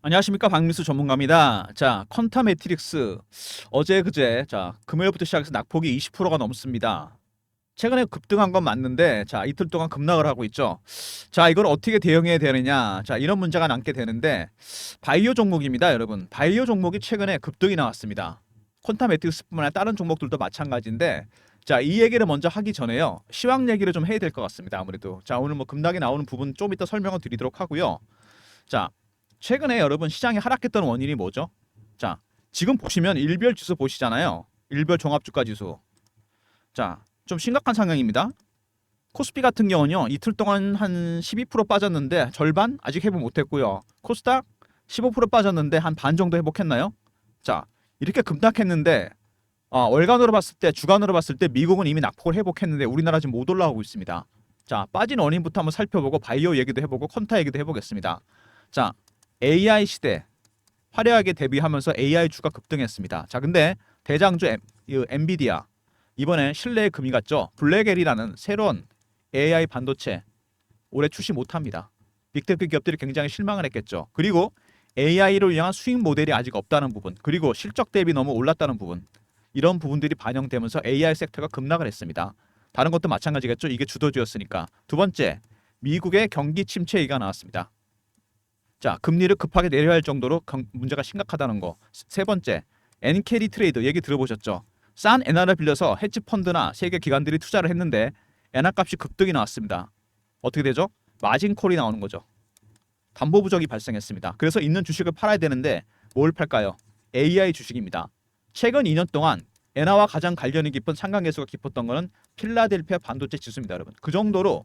안녕하십니까, 박민수 전문가입니다. 자, 퀀타 매트릭스 어제 그제 금요일부터 시작해서 낙폭이 20%가 넘습니다. 최근에 급등한 건 맞는데 이틀 동안 급락을 하고 있죠. 이걸 어떻게 대응해야 되느냐, 이런 문제가 남게 되는데, 바이오 종목입니다, 여러분. 바이오 종목이 최근에 급등이 나왔습니다. 퀀타 매트릭스뿐만 아니라 다른 종목들도 마찬가지인데, 이 얘기를 먼저 하기 전에요, 시황 얘기를 좀 해야 될 것 같습니다. 아무래도 오늘 뭐 급락이 나오는 부분 좀 이따 설명을 드리도록 하고요. 자, 최근에 여러분 시장이 하락했던 원인이 뭐죠? 자, 지금 보시면 일별 지수 보시잖아요. 일별 종합주가 지수. 좀 심각한 상황입니다. 코스피 같은 경우는요, 이틀 동안 한 12% 빠졌는데 절반 아직 회복 못했고요. 코스닥 15% 빠졌는데 한 반 정도 회복했나요? 이렇게 급락했는데 월간으로 봤을 때, 주간으로 봤을 때 미국은 이미 낙폭을 회복했는데 우리나라 지금 못 올라오고 있습니다. 빠진 원인부터 한번 살펴보고 바이오 얘기도 해보고 퀀타 얘기도 해보겠습니다. 자, AI 시대 화려하게 데뷔하면서 AI 주가 급등했습니다. 근데 대장주 엔비디아 이번에 신뢰의 금이 갔죠. 블랙엘이라는 새로운 AI 반도체 올해 출시 못합니다. 빅테크 기업들이 굉장히 실망을 했겠죠. 그리고 AI를 위한 수익 모델이 아직 없다는 부분, 그리고 실적 대비 너무 올랐다는 부분, 이런 부분들이 반영되면서 AI 섹터가 급락을 했습니다. 다른 것도 마찬가지겠죠. 이게 주도주였으니까. 두 번째, 미국의 경기 침체 얘기가 나왔습니다. 금리를 급하게 내려야 할 정도로 문제가 심각하다는 거. 세 번째, 엔캐리 트레이드 얘기 들어보셨죠? 싼 엔화를 빌려서 헤지 펀드나 세계 기관들이 투자를 했는데 엔화 값이 급등이 나왔습니다. 어떻게 되죠? 마진콜이 나오는 거죠. 담보 부족이 발생했습니다. 그래서 있는 주식을 팔아야 되는데 뭘 팔까요? AI 주식입니다. 최근 2년 동안 엔화와 가장 관련이 깊은 상관계수가 깊었던 거는 필라델피아 반도체 지수입니다, 여러분. 그 정도로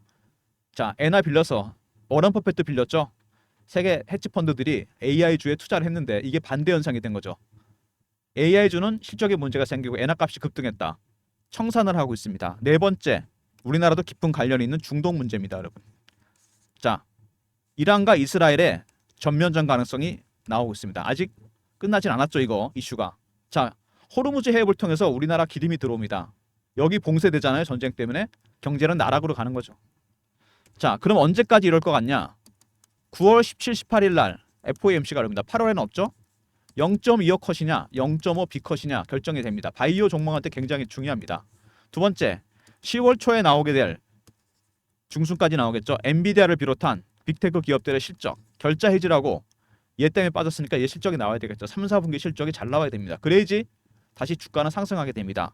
엔화 빌려서 워런 버핏도 빌렸죠. 세계 헤지 펀드들이 AI주에 투자를 했는데 이게 반대 현상이 된 거죠. AI주는 실적에 문제가 생기고 엔화 값이 급등했다. 청산을 하고 있습니다. 네 번째, 우리나라도 깊은 관련이 있는 중동 문제입니다, 여러분. 이란과 이스라엘의 전면전 가능성이 나오고 있습니다. 아직 끝나진 않았죠, 이거 이슈가. 호르무즈 해협을 통해서 우리나라 기름이 들어옵니다. 여기 봉쇄되잖아요, 전쟁 때문에. 경제는 나락으로 가는 거죠. 그럼 언제까지 이럴 것 같냐? 9월 17, 18일 날 FOMC가 열립니다. 8월에는 없죠? 0.25 컷이냐 0.5 B컷이냐 결정이 됩니다. 바이오 종목한테 굉장히 중요합니다. 두 번째, 10월 초에 나오게 될, 중순까지 나오겠죠, 엔비디아를 비롯한 빅테크 기업들의 실적, 결자 해지라고 얘 때문에 빠졌으니까 얘 실적이 나와야 되겠죠. 3, 4분기 실적이 잘 나와야 됩니다. 그래야지 다시 주가는 상승하게 됩니다.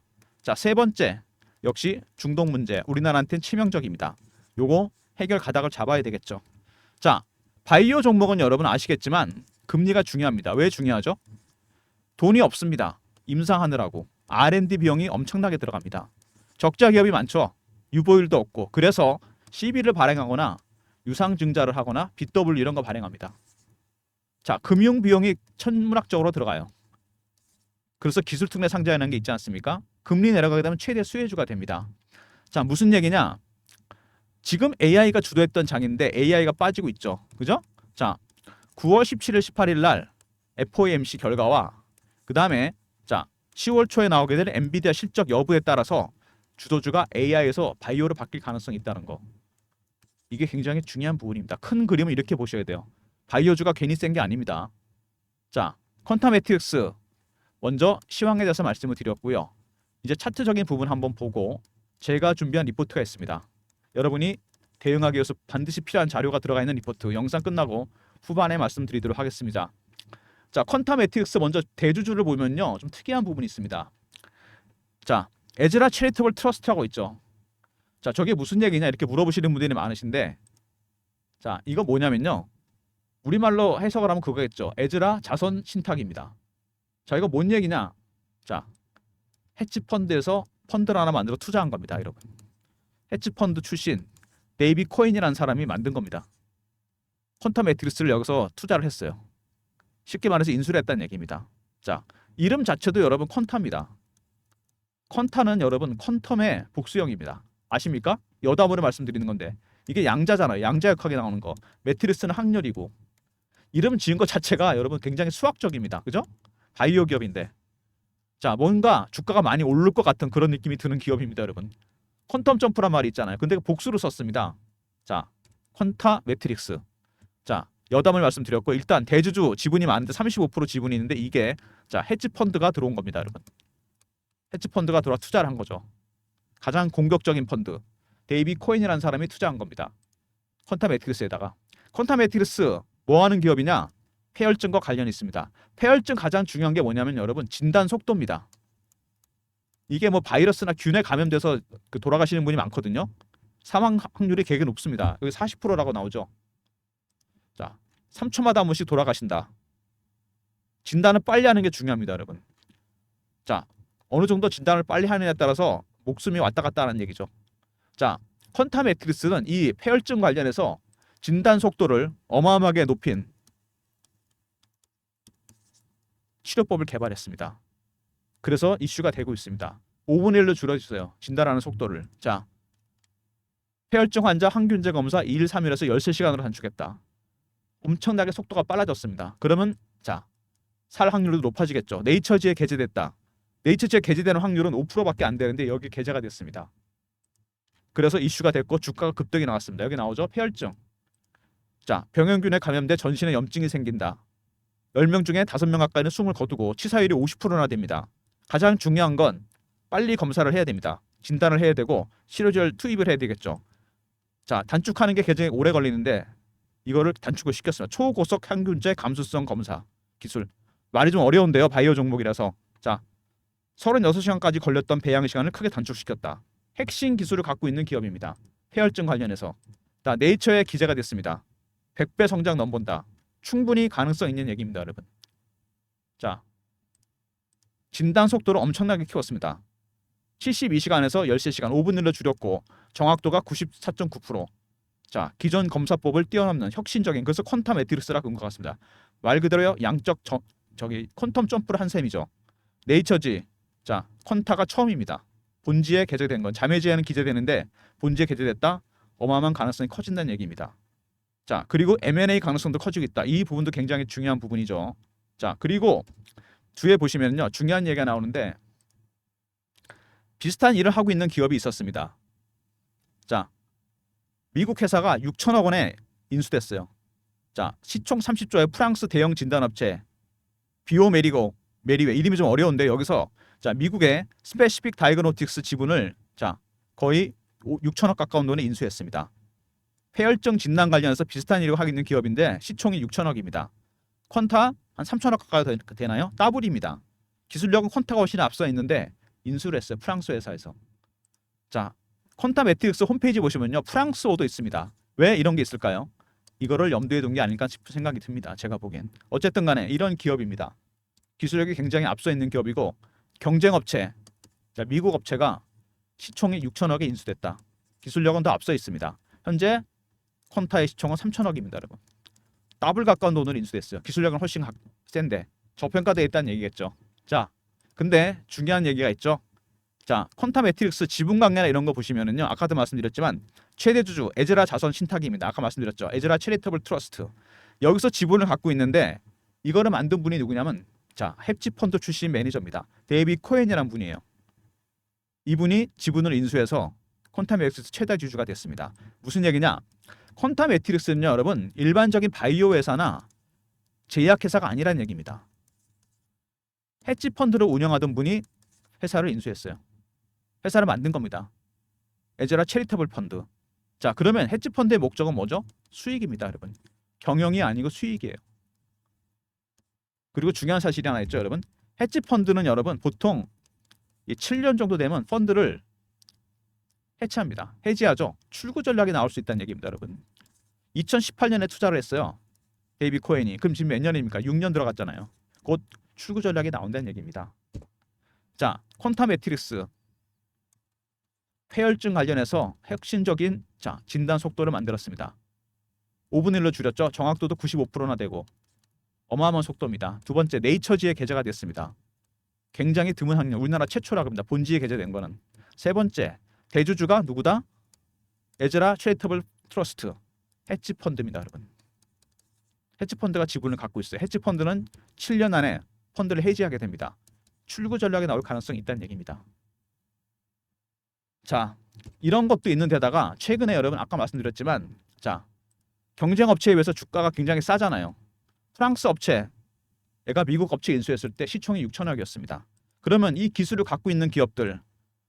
세 번째, 역시 중동 문제, 우리나라한테는 치명적입니다. 요거 해결 가닥을 잡아야 되겠죠. 바이오 종목은 여러분 아시겠지만 금리가 중요합니다. 왜 중요하죠? 돈이 없습니다. 임상하느라고. R&D 비용이 엄청나게 들어갑니다. 적자 기업이 많죠. 유보율도 없고. 그래서 CB를 발행하거나 유상증자를 하거나 BW 이런 거 발행합니다. 금융 비용이 천문학적으로 들어가요. 그래서 기술특례 상장이라는 게 있지 않습니까? 금리 내려가게 되면 최대 수혜주가 됩니다. 무슨 얘기냐? 지금 AI가 주도했던 장인데 AI가 빠지고 있죠. 그죠? 9월 17일, 18일 날 FOMC 결과와 그 다음에 10월 초에 나오게 될 엔비디아 실적 여부에 따라서 주도주가 AI에서 바이오로 바뀔 가능성이 있다는 거. 이게 굉장히 중요한 부분입니다. 큰 그림을 이렇게 보셔야 돼요. 바이오주가 괜히 센 게 아닙니다. 퀀타 매트릭스 먼저 시황에 대해서 말씀을 드렸고요. 이제 차트적인 부분 한번 보고 제가 준비한 리포트가 있습니다. 여러분이 대응하기 위해서 반드시 필요한 자료가 들어가 있는 리포트, 영상 끝나고 후반에 말씀드리도록 하겠습니다. 퀀타 매트릭스 먼저 대주주를 보면요, 좀 특이한 부분이 있습니다. 에즈라 체리터블 트러스트라고 있죠. 저게 무슨 얘기냐 이렇게 물어보시는 분들이 많으신데, 이거 뭐냐면요, 우리말로 해석을 하면 그거겠죠. 에즈라 자선 신탁입니다. 이거 뭔 얘기냐? 헤지 펀드에서 펀드를 하나 만들어 투자한 겁니다, 여러분. 헤지 펀드 출신 데이비 코인이라는 사람이 만든 겁니다. 퀀타 매트릭스를 여기서 투자를 했어요. 쉽게 말해서 인수를 했다는 얘기입니다. 이름 자체도 여러분 퀀타입니다. 퀀타는 여러분 퀀텀의 복수형입니다. 아십니까? 여담으로 말씀드리는 건데 이게 양자잖아요. 양자역학에 나오는 거. 매트릭스는 확률이고, 이름 지은 것 자체가 여러분 굉장히 수학적입니다. 그죠? 바이오 기업인데 뭔가 주가가 많이 오를 것 같은 그런 느낌이 드는 기업입니다, 여러분. 퀀텀 점프란 말이 있잖아요. 근데 복수로 썼습니다. 퀀타 매트릭스. 여담을 말씀드렸고 일단 대주주 지분이 많은데 35% 지분이 있는데 이게 자 헤지 펀드가 들어온 겁니다, 여러분. 헤지 펀드가 들어와 투자를 한 거죠. 가장 공격적인 펀드 데이비 코엔이라는 사람이 투자한 겁니다. 퀀텀 매트릭스에다가. 퀀텀 매트릭스 뭐 하는 기업이냐? 폐혈증과 관련이 있습니다. 폐혈증 가장 중요한 게 뭐냐면 여러분 진단 속도입니다. 이게 뭐 바이러스나 균에 감염돼서 그 돌아가시는 분이 많거든요. 사망 확률이 되게 높습니다. 여기 40%라고 나오죠. 자, 3초마다 한 번씩 돌아가신다. 진단을 빨리 하는 게 중요합니다, 여러분. 자, 어느 정도 진단을 빨리 하느냐에 따라서 목숨이 왔다 갔다 하는 얘기죠. 자, 퀀텀 매트릭스는 이 폐혈증 관련해서 진단 속도를 어마어마하게 높인 치료법을 개발했습니다. 그래서 이슈가 되고 있습니다. 5분의 1로 줄여주세요. 진단하는 속도를. 자, 폐혈증 환자 항균제 검사 2일 3일에서 13시간으로 단축했다. 엄청나게 속도가 빨라졌습니다. 그러면 자, 살 확률도 높아지겠죠. 네이처지에 게재됐다. 네이처지에 게재되는 확률은 5%밖에 안 되는데 여기 게재가 됐습니다. 그래서 이슈가 됐고 주가가 급등이 나왔습니다. 여기 나오죠. 폐혈증. 자, 병원균에 감염돼 전신에 염증이 생긴다. 10명 중에 5명 가까이는 숨을 거두고 치사율이 50%나 됩니다. 가장 중요한 건 빨리 검사를 해야 됩니다. 진단을 해야 되고 치료제를 투입을 해야 되겠죠. 자, 단축하는 게 굉장히 오래 걸리는데 이거를 단축을 시켰습니다. 초고속 항균제 감수성 검사 기술. 말이 좀 어려운데요. 바이오 종목이라서. 자, 36시간까지 걸렸던 배양 시간을 크게 단축시켰다. 핵심 기술을 갖고 있는 기업입니다. 폐혈증 관련해서. 자, 네이처에 기재가 됐습니다. 100배 성장 넘본다. 충분히 가능성 있는 얘기입니다, 여러분. 자, 진단 속도를 엄청나게 키웠습니다. 72시간에서 13시간 5분 1로 줄였고 정확도가 94.9%. 자, 기존 검사법을 뛰어넘는 혁신적인 그래서 퀀텀 매트릭스라 그런 것 같습니다. 말 그대로 양적 퀀텀 점프를 한 셈이죠. 네이처지. 자, 퀀타가 처음입니다. 본지에 게재된 건 자매지에는 기재되는데 본지에 게재됐다. 어마어마한 가능성이 커진다는 얘기입니다. 자, 그리고 M&A 가능성도 커지고 있다. 이 부분도 굉장히 중요한 부분이죠. 자, 그리고 뒤에 보시면요. 중요한 얘기가 나오는데 비슷한 일을 하고 있는 기업이 있었습니다. 자, 미국 회사가 6천억 원에 인수됐어요. 자, 시총 30조의 프랑스 대형 진단업체 비오메리고 메리웨 이름이 좀 어려운데 여기서 자, 미국의 스페시픽 다이그노틱스 지분을 자, 거의 6천억 가까운 돈에 인수했습니다. 폐혈증 진단 관련해서 비슷한 일을 하고 있는 기업인데 시총이 6천억입니다. 퀀타 한 3천억 가까이 되나요? 더블입니다. 기술력은 퀀타가 훨씬 앞서 있는데 인수를 했어요. 프랑스 회사에서. 자, 퀀타 매트릭스 홈페이지 보시면요. 프랑스어도 있습니다. 왜 이런 게 있을까요? 이거를 염두에 둔 게 아닐까 싶은 생각이 듭니다. 제가 보기엔. 어쨌든 간에 이런 기업입니다. 기술력이 굉장히 앞서 있는 기업이고 경쟁업체, 자, 미국 업체가 시총이 6천억에 인수됐다. 기술력은 더 앞서 있습니다. 현재 퀀타의 시총은 3천억입니다, 여러분. 더블 가까운 돈으로 인수됐어요. 기술력은 훨씬 센데 저평가되어 있다는 얘기겠죠. 자, 근데 중요한 얘기가 있죠. 자, 퀀타 매트릭스 지분 강매나 이런 거 보시면은요. 아까도 말씀드렸지만 최대 주주 에즈라 자선 신탁입니다. 아까 말씀드렸죠. 에즈라 체리터블 트러스트. 여기서 지분을 갖고 있는데 이거를 만든 분이 누구냐면 자, 헤지 펀드 출신 매니저입니다. 데이비 코엔이라는 분이에요. 이분이 지분을 인수해서 퀀타 매트릭스 최대 주주가 됐습니다. 무슨 얘기냐? 퀀타 매트릭스는요, 여러분 일반적인 바이오 회사나 제약 회사가 아니라는 얘기입니다. 헤지 펀드를 운영하던 분이 회사를 인수했어요. 회사를 만든 겁니다. 에즈라 체리터블 펀드. 자, 그러면 헤지 펀드의 목적은 뭐죠? 수익입니다, 여러분. 경영이 아니고 수익이에요. 그리고 중요한 사실이 하나 있죠, 여러분. 헤지 펀드는 여러분 보통 7년 정도 되면 펀드를 해체합니다. 해지하죠. 출구 전략이 나올 수 있다는 얘기입니다, 여러분. 2018년에 투자를 했어요. 데이비 코엔이. 그럼 지금 몇 년입니까? 6년 들어갔잖아요. 곧 출구 전략이 나온다는 얘기입니다. 자, 퀀타 매트릭스 폐혈증 관련해서 혁신적인 자, 진단 속도를 만들었습니다. 5분의 1로 줄였죠. 정확도도 95%나 되고 어마어마한 속도입니다. 두 번째, 네이처지에 게재가 됐습니다. 굉장히 드문 확률, 우리나라 최초라고 합니다. 본지에 게재된 거는. 세 번째, 대주주가 누구다? 에즈라 체리터블 트러스트 헤지 펀드입니다, 여러분. 헤지 펀드가 지분을 갖고 있어요. 헤지 펀드는 7년 안에 펀드를 해지하게 됩니다. 출구 전략이 나올 가능성이 있다는 얘기입니다. 자, 이런 것도 있는 데다가 최근에 여러분 아까 말씀드렸지만 자, 경쟁 업체에 비해서 주가가 굉장히 싸잖아요. 프랑스 업체, 얘가 미국 업체 인수했을 때 시총이 6천억이었습니다. 그러면 이 기술을 갖고 있는 기업들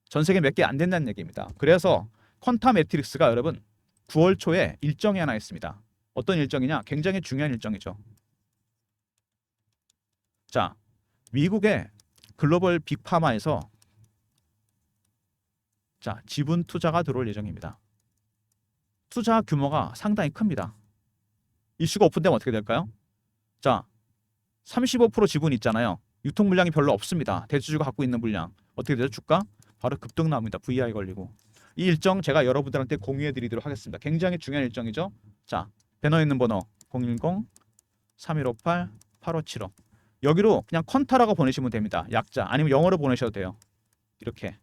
전 세계 몇 개 안 된다는 얘기입니다. 그래서 퀀타 매트릭스가 여러분 9월 초에 일정이 하나 있습니다. 어떤 일정이냐? 굉장히 중요한 일정이죠. 자, 미국의 글로벌 빅파마에서 자, 지분 투자가 들어올 예정입니다. 투자 규모가 상당히 큽니다. 이슈가 오픈되면 어떻게 될까요? 자, 35% 지분 있잖아요. 유통 물량이 별로 없습니다. 대주주가 갖고 있는 물량. 어떻게 되죠? 주가 바로 급등 나옵니다. VI 걸리고. 이 일정 제가 여러분들한테 공유해 드리도록 하겠습니다. 굉장히 중요한 일정이죠. 자, 배너에 있는 번호 010-3158-8575. 여기로 그냥 컨타라고 보내시면 됩니다. 약자. 아니면 영어로 보내셔도 돼요. 이렇게.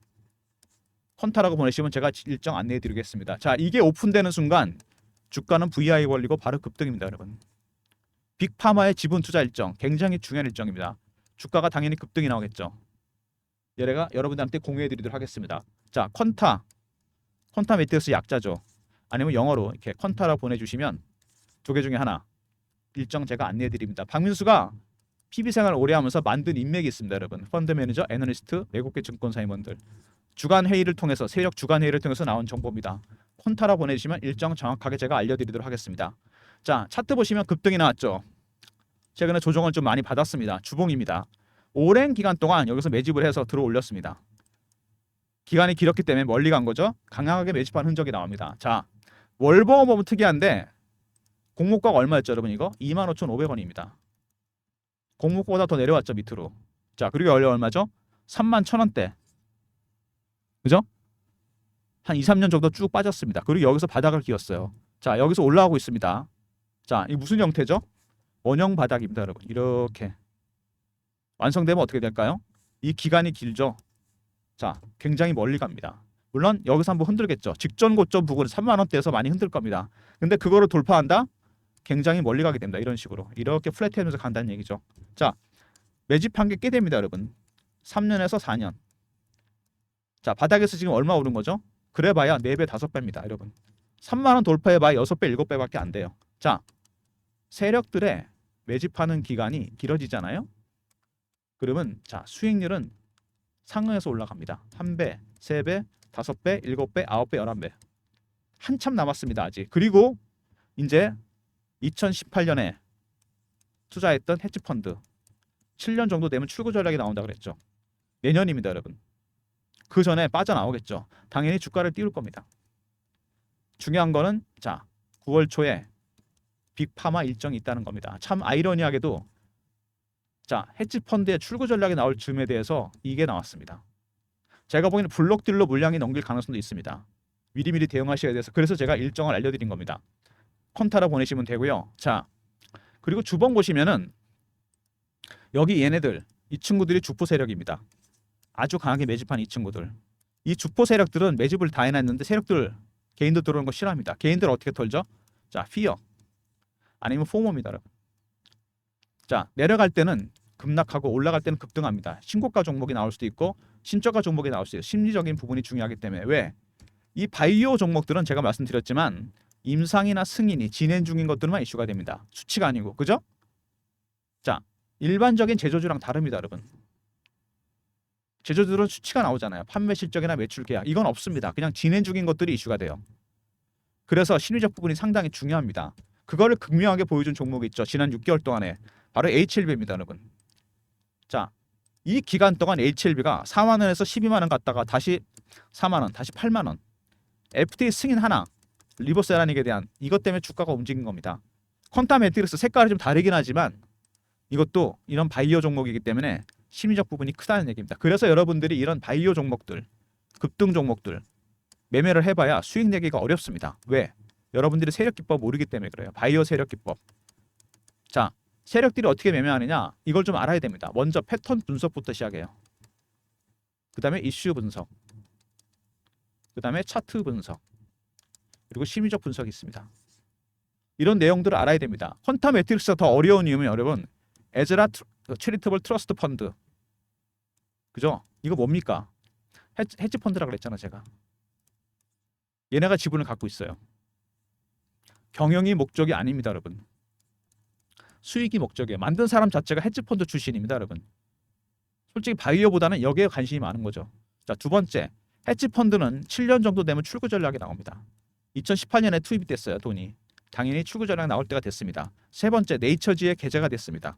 컨타라고 보내시면 제가 일정 안내해 드리겠습니다. 자, 이게 오픈되는 순간 주가는 VI 걸리고 바로 급등입니다, 여러분. 빅파마의 지분 투자 일정 굉장히 중요한 일정입니다. 주가가 당연히 급등이 나오겠죠. 얘가 여러분들한테 공유해 드리도록 하겠습니다. 자, 퀀타 매트릭스 약자죠. 아니면 영어로 이렇게 퀀타라 보내주시면 두 개 중에 하나 일정 제가 안내해 드립니다. 박민수가 PB 생활 오래 하면서 만든 인맥이 있습니다, 여러분. 펀드 매니저, 애널리스트, 외국계 증권사 임원들 주간 회의를 통해서 세력 주간 회의를 통해서 나온 정보입니다. 퀀타라 보내주시면 일정 정확하게 제가 알려드리도록 하겠습니다. 자, 차트 보시면 급등이 나왔죠. 최근에 조정을 좀 많이 받았습니다. 주봉입니다. 오랜 기간 동안 여기서 매집을 해서 들어 올렸습니다. 기간이 길었기 때문에 멀리 간 거죠. 강하게 매집한 흔적이 나옵니다. 자, 월봉 보면 특이한데 공모가가 얼마였죠, 여러분? 이거 25,500원입니다. 공모가보다 더 내려왔죠, 밑으로. 자, 그리고 원래 얼마죠? 31,000원대. 그죠? 한 2, 3년 정도 쭉 빠졌습니다. 그리고 여기서 바닥을 끼웠어요. 자, 여기서 올라오고 있습니다. 자, 이 무슨 형태죠? 원형 바닥입니다, 여러분. 이렇게 완성되면 어떻게 될까요? 이 기간이 길죠. 자, 굉장히 멀리 갑니다. 물론 여기서 한번 흔들겠죠. 직전 고점 부근 3만 원대에서 많이 흔들 겁니다. 근데 그거를 돌파한다? 굉장히 멀리 가게 됩니다. 이런 식으로 이렇게 플랫하면서 간다는 얘기죠. 자, 매집한 게 꽤 됩니다, 여러분. 3년에서 4년. 자, 바닥에서 지금 얼마 오른 거죠? 그래봐야 4배, 5배입니다, 여러분. 3만 원 돌파해봐야 6배, 7배밖에 안 돼요. 자, 세력들의 매집하는 기간이 길어지잖아요. 그러면 자, 수익률은 상승해서 올라갑니다. 1배, 3배, 5배, 7배, 9배, 11배. 한참 남았습니다, 아직. 그리고 이제 2018년에 투자했던 헤지펀드 7년 정도 되면 출구 전략이 나온다 그랬죠. 내년입니다, 여러분. 그 전에 빠져나오겠죠. 당연히 주가를 띄울 겁니다. 중요한 거는 자, 9월 초에 빅파마 일정이 있다는 겁니다. 참 아이러니하게도 자, 헤지펀드의 출구 전략이 나올 즈음에 대해서 이게 나왔습니다. 제가 보기에는 블록딜로 물량이 넘길 가능성도 있습니다. 미리미리 대응하셔야 돼서 그래서 제가 일정을 알려드린 겁니다. 콘타라 보내시면 되고요. 자, 그리고 주봉 보시면은 여기 얘네들 이 친구들이 주포 세력입니다. 아주 강하게 매집한 이 친구들. 이 주포 세력들은 매집을 다 해놨는데 세력들 개인들 들어오는 거 싫어합니다. 개인들 어떻게 털죠? 자, 피어 아니면 포모입니다, 여러분. 자, 내려갈 때는 급락하고 올라갈 때는 급등합니다. 신고가 종목이 나올 수도 있고 신저가 종목이 나올 수도 있어요. 심리적인 부분이 중요하기 때문에. 왜? 이 바이오 종목들은 제가 말씀드렸지만 임상이나 승인이 진행 중인 것들만 이슈가 됩니다. 수치가 아니고. 그죠? 자, 일반적인 제조주랑 다릅니다, 여러분. 제조주들은 수치가 나오잖아요. 판매 실적이나 매출 계약. 이건 없습니다. 그냥 진행 중인 것들이 이슈가 돼요. 그래서 심리적 부분이 상당히 중요합니다. 그거를 극명하게 보여준 종목이 있죠. 지난 6개월 동안에. 바로 HLB입니다, 여러분. 자, 이 기간 동안 HLB가 4만 원에서 12만 원 갔다가 다시 4만 원, 다시 8만 원. FTA 승인 하나, 리버스 에라닉에 대한 이것 때문에 주가가 움직인 겁니다. 퀀타 매트릭스 색깔이 좀 다르긴 하지만 이것도 이런 바이오 종목이기 때문에 심리적 부분이 크다는 얘기입니다. 그래서 여러분들이 이런 바이오 종목들, 급등 종목들 매매를 해봐야 수익 내기가 어렵습니다. 왜? 여러분들이 세력 기법 모르기 때문에 그래요. 바이오 세력 기법. 자, 세력들이 어떻게 매매하느냐 이걸 좀 알아야 됩니다. 먼저 패턴 분석부터 시작해요. 그 다음에 이슈 분석, 그 다음에 차트 분석, 그리고 심리적 분석이 있습니다. 이런 내용들을 알아야 됩니다. 퀀타 매트릭스가 더 어려운 이유는 여러분 에즈라 체리터블 트러스트 펀드, 그죠? 이거 뭡니까? 헤지 펀드라고 그랬잖아 제가. 얘네가 지분을 갖고 있어요. 경영이 목적이 아닙니다, 여러분. 수익이 목적이에요. 만든 사람 자체가 헤지펀드 출신입니다, 여러분. 솔직히 바이오보다는 여기에 관심이 많은 거죠. 자, 두 번째, 헤지펀드는 7년 정도 되면 출구 전략이 나옵니다. 2018년에 투입이 됐어요, 돈이. 당연히 출구 전략 나올 때가 됐습니다. 세 번째, 네이처지에 게재가 됐습니다.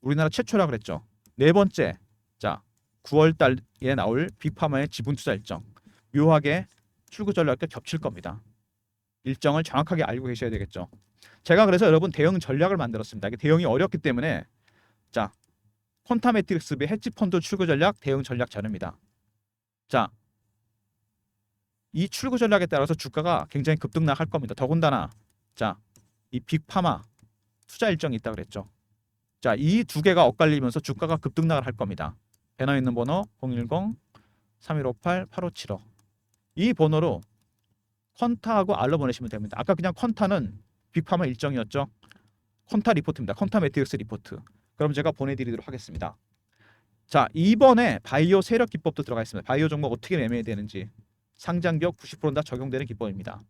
우리나라 최초라 그랬죠. 네 번째, 자 9월 달에 나올 빅파마의 지분 투자 일정. 묘하게 출구 전략과 겹칠 겁니다. 일정을 정확하게 알고 계셔야 되겠죠. 제가 그래서 여러분 대응 전략을 만들었습니다. 이게 대응이 어렵기 때문에 자 퀀타매트릭스의 헤지펀드 출구 전략 대응 전략 자료입니다. 자, 이 출구 전략에 따라서 주가가 굉장히 급등락할 겁니다. 더군다나 자, 이 빅파마 투자 일정이 있다 그랬죠. 자, 이 두 개가 엇갈리면서 주가가 급등락을 할 겁니다. 배너 있는 번호 010-3158-8575. 이 번호로 퀀타하고 알로 보내시면 됩니다. 아까 그냥 퀀타는 빅파마 일정이었죠. 퀀타 리포트입니다. 퀀타 매트릭스 리포트. 그럼 제가 보내드리도록 하겠습니다. 자, 이번에 바이오 세력 기법도 들어가 있습니다. 바이오 종목 어떻게 매매해야 되는지 상장비용 90%는 다 적용되는 기법입니다.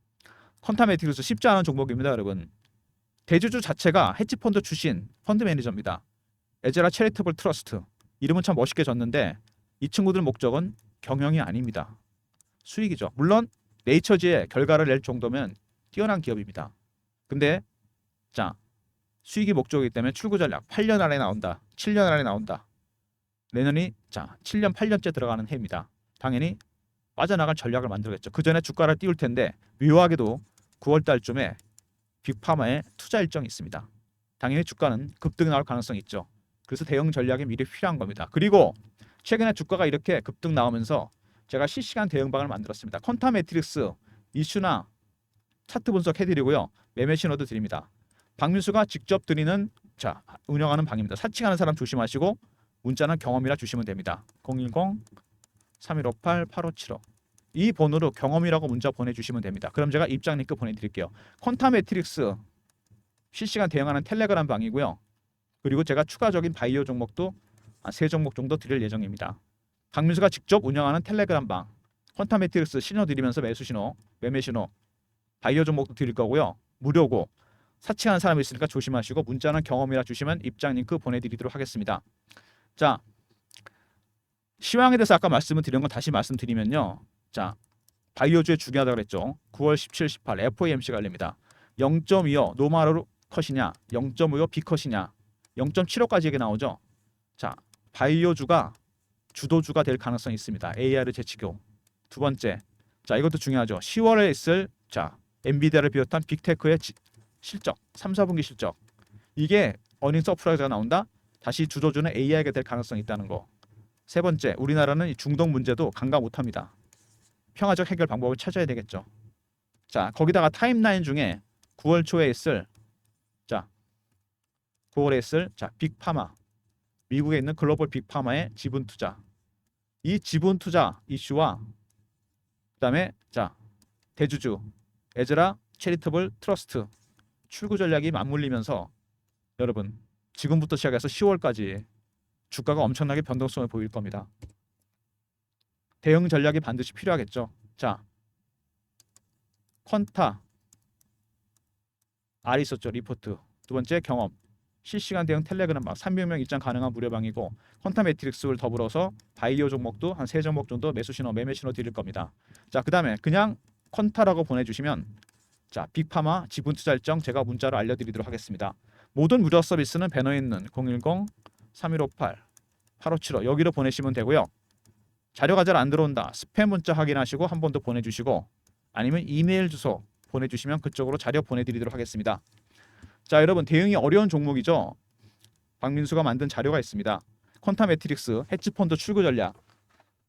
퀀타 매트릭스 쉽지 않은 종목입니다, 여러분. 대주주 자체가 헤지펀드 출신 펀드 매니저입니다. 에제라 체리터블 트러스트. 이름은 참 멋있게 졌는데 이 친구들 목적은 경영이 아닙니다. 수익이죠. 물론 네이처지에 결과를 낼 정도면 뛰어난 기업입니다. 근데 자 수익이 목적이기 때문에 출구 전략 8년 안에 나온다. 7년 안에 나온다. 내년이 자 7년 8년째 들어가는 해입니다. 당연히 빠져나갈 전략을 만들겠죠. 그 전에 주가를 띄울 텐데 묘하게도 9월 달쯤에 빅파마의 투자 일정이 있습니다. 당연히 주가는 급등 나올 가능성이 있죠. 그래서 대응 전략이 미리 필요한 겁니다. 그리고 최근에 주가가 이렇게 급등 나오면서 제가 실시간 대응방을 만들었습니다. 퀀타 매트릭스 이슈나 차트 분석해드리고요. 매매 신호도 드립니다. 박민수가 직접 드리는 자 운영하는 방입니다. 사칭하는 사람 조심하시고 문자는 경험이라 주시면 됩니다. 010-3158-8575 이 번호로 경험이라고 문자 보내주시면 됩니다. 그럼 제가 입장 링크 보내드릴게요. 퀀타 매트릭스 실시간 대응하는 텔레그램 방이고요. 그리고 제가 추가적인 바이오 종목도 한 3종목 정도 드릴 예정입니다. 박민수가 직접 운영하는 텔레그램 방 퀀타 매트릭스 신호 드리면서 매수 신호, 매매 신호, 바이오 종목도 드릴 거고요. 무료고 사칭하는 사람이 있으니까 조심하시고 문자는 경험이라 주시면 입장 링크 보내드리도록 하겠습니다. 자, 시황에 대해서 아까 말씀을 드린 건 다시 말씀드리면요. 자, 바이오주에 중요하다고 그랬죠. 9월 17, 18 FOMC 관리입니다. 0.25 노마루 컷이냐 0.55 B컷이냐 0.75까지 얘기 나오죠. 자, 바이오주가 주도주가 될 가능성이 있습니다. AR 제치교. 두 번째, 자 이것도 중요하죠. 10월에 있을 자 엔비디아를 비롯한 빅테크의 실적 3, 4분기 실적 이게 어닝 서프라이즈가 나온다. 다시 주도주는 AI가 될 가능성이 있다는 거. 세 번째, 우리나라는 이 중동 문제도 간과 못합니다. 평화적 해결 방법을 찾아야 되겠죠. 자, 거기다가 타임라인 중에 9월 초에 있을 자 9월에 있을 자 빅파마 미국에 있는 글로벌 빅파마의 지분 투자 이 지분 투자 이슈와 그다음에 자 대주주 에즈라 체리터블 트러스트 출구 전략이 맞물리면서 여러분 지금부터 시작해서 10월까지 주가가 엄청나게 변동성을 보일 겁니다. 대응 전략이 반드시 필요하겠죠. 자, 퀀타 R 있었죠. 리포트. 두 번째 경험. 실시간 대응 텔레그램 방 300명 입장 가능한 무료방이고 퀀타 매트릭스를 더불어서 바이오 종목도 한 3종목 정도 매수 신호, 매매 신호 드릴 겁니다. 자, 그다음에 그냥 퀀타라고 보내주시면 자 빅파마 지분 투자 일정 제가 문자로 알려드리도록 하겠습니다. 모든 무료 서비스는 배너에 있는 010-3158-8575 여기로 보내시면 되고요. 자료가 잘 안 들어온다. 스팸 문자 확인하시고 한 번 더 보내주시고 아니면 이메일 주소 보내주시면 그쪽으로 자료 보내드리도록 하겠습니다. 자, 여러분 대응이 어려운 종목이죠. 박민수가 만든 자료가 있습니다. 퀀타 매트릭스 헤지펀드 출구 전략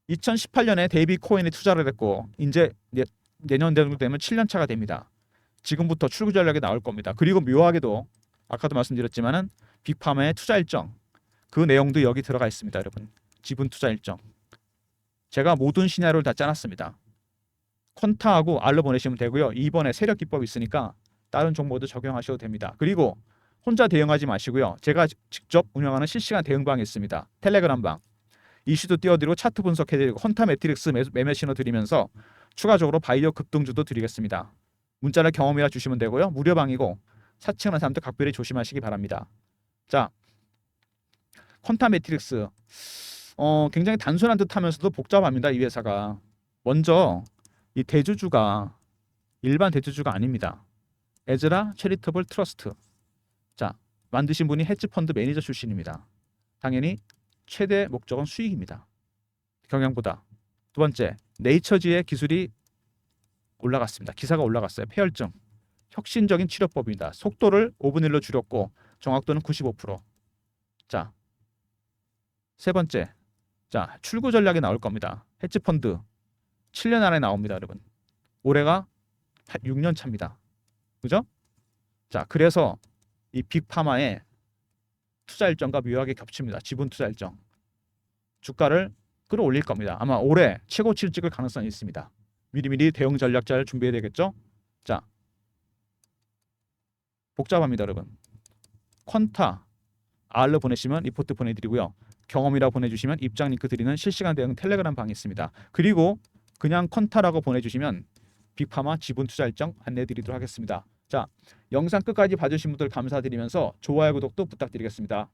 2018년에 데이비 코엔이 투자를 했고 이제 내년 정도 되면 7년 차가 됩니다. 지금부터 출구 전략이 나올 겁니다. 그리고 묘하게도 아까도 말씀드렸지만은 빅파마의 투자 일정 그 내용도 여기 들어가 있습니다. 여러분 지분 투자 일정 제가 모든 시나리오를 다 짜놨습니다. 퀀타하고 R로 보내시면 되고요. 이번에 세력 기법이 있으니까 다른 종목도 적용하셔도 됩니다. 그리고 혼자 대응하지 마시고요. 제가 직접 운영하는 실시간 대응방이 있습니다. 텔레그램 방 이슈도 띄워드리고 차트 분석해드리고 퀀타 매트릭스 매매 신호 드리면서 추가적으로 바이오 급등주도 드리겠습니다. 문자를 경험이라 주시면 되고요. 무료방이고 사칭하는 사람들 각별히 조심하시기 바랍니다. 자, 퀀타 매트릭스. 굉장히 단순한 듯하면서도 복잡합니다. 이 회사가. 먼저 이 대주주가 일반 대주주가 아닙니다. 에즈라 체리터블 트러스트. 자, 만드신 분이 헤지펀드 매니저 출신입니다. 당연히 최대 목적은 수익입니다. 경영보다. 두 번째, 네이처지의 기술이 올라갔습니다. 기사가 올라갔어요. 폐혈증. 혁신적인 치료법입니다. 속도를 5분의 1로 줄였고 정확도는 95%. 자, 세 번째. 자, 출구 전략이 나올 겁니다. 헤지펀드 7년 안에 나옵니다, 여러분. 올해가 6년 차입니다. 그죠? 자, 그래서 이 빅파마의 투자 일정과 묘하게 겹칩니다. 지분 투자 일정. 주가를 끌어올릴 겁니다. 아마 올해 최고치를 찍을 가능성이 있습니다. 미리미리 대응 전략 잘 준비해야 되겠죠? 자, 복잡합니다, 여러분. 퀀타 R로 보내시면 리포트 보내드리고요. 경험이라 보내주시면 입장 링크 드리는 실시간 대응 텔레그램 방이 있습니다. 그리고 그냥 퀀타라고 보내주시면 빅파마 지분 투자 일정 안내드리도록 하겠습니다. 자, 영상 끝까지 봐주신 분들 감사드리면서 좋아요, 구독도 부탁드리겠습니다.